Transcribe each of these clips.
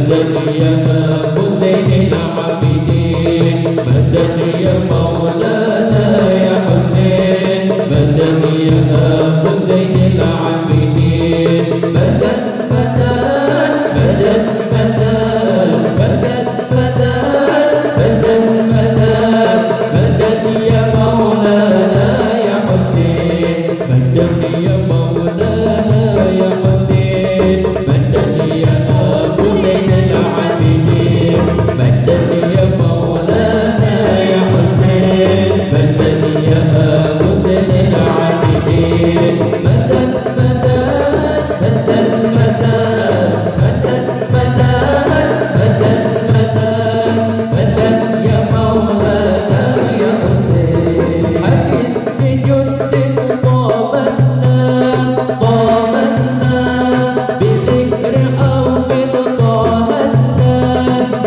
مدد يا أبو زين العابدين مدد يا مولانا يا حسين مدد يا أبو زين العابدين مدد مدد مدد مدد مدد مدد مدد مدد يا مولانا يا حسين مدد يا مولانا يا حسين مدد يا أبو زين العابدين مدد يا مولانا يا حسين مدد يا أبو زين العابدين مدد مدد مدد مدد مدد مدد يا مولانا يا حسين حديث بجد طامنا بذكر حرف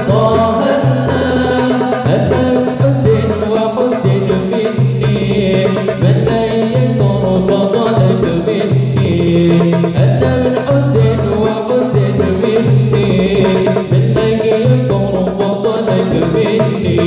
طاهنا أتى الحسين وحسين مني من يكر فضلك مني أتى الحسين وحسين مني من يكر فضلك مني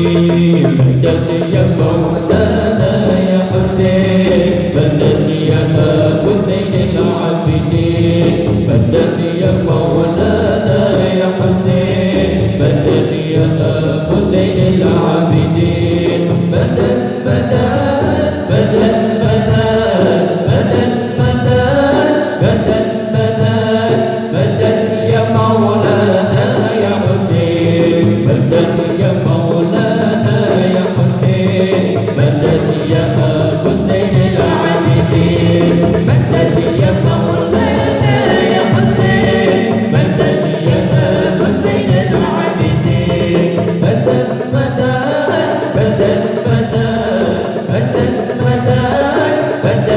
مدد يا مولانا يا حسين مدد يا أبو زين العابدين مدد يا مولانا يا حسين مدد يا أبو زين العابدين مدد مدد مدد مدد مدد مدد يا مولانا يا حسين مدد يا مولانا يا حسين مدد يا أبو زين العابدين مدد يا مولانا يا حسين مدد يا أبو زين العابدين مدد مدد مدد مدد مدد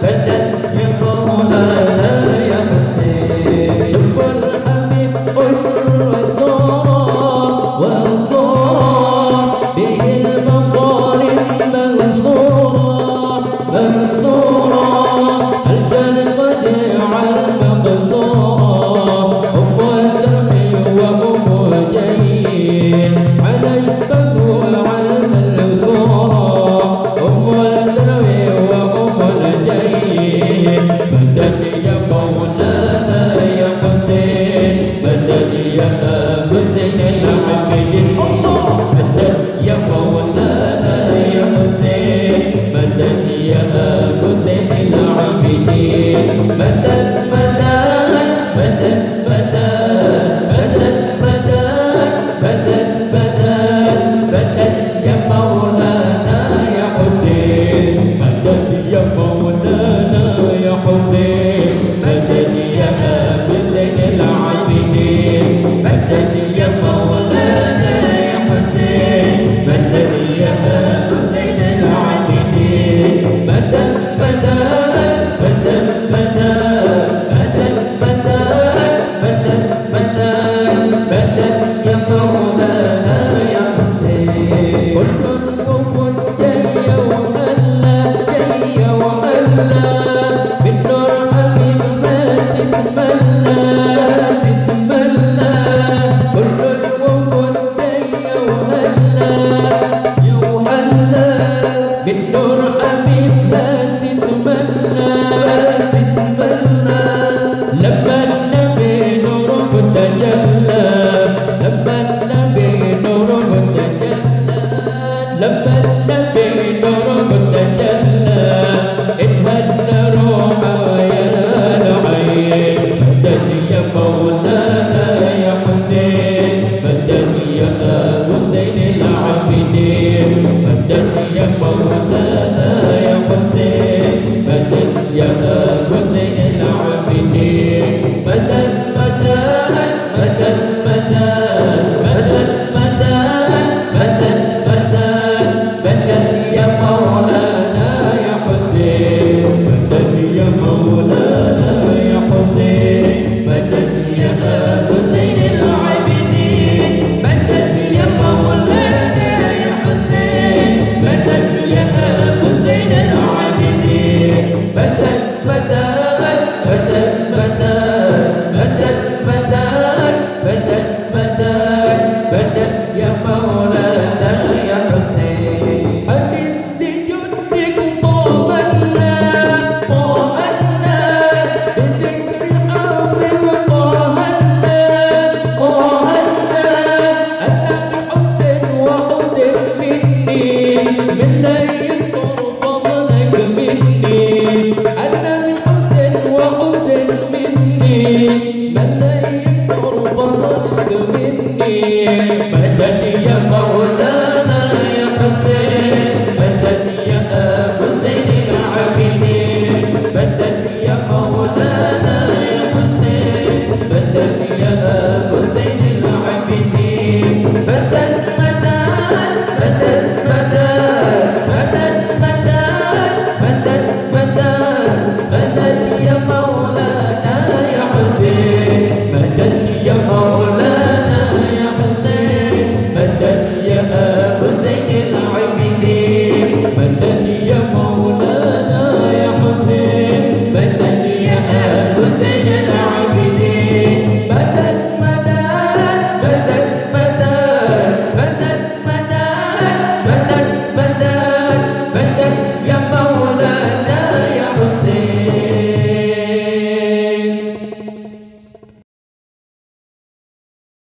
مدد يا مولانا يا حسين شوف الحبيب أسر وصار به المقارب منصورة الشرق ديع المقصورة أم الدرب وأم الجين على اشتد وعلى الصورة أم الدرب وأم الجين مدد يا مولانا يا حسين مدد يا أبو زين العابدين مدد يا مولانا يا حسين مدد يا أبو زين العابدين مدد مدد مدد مدد مدد مدد يا مولانا يا حسين مدد يا مولانا يا حسين مدد يا أبو زين العابدين مدد مدد يا مولاي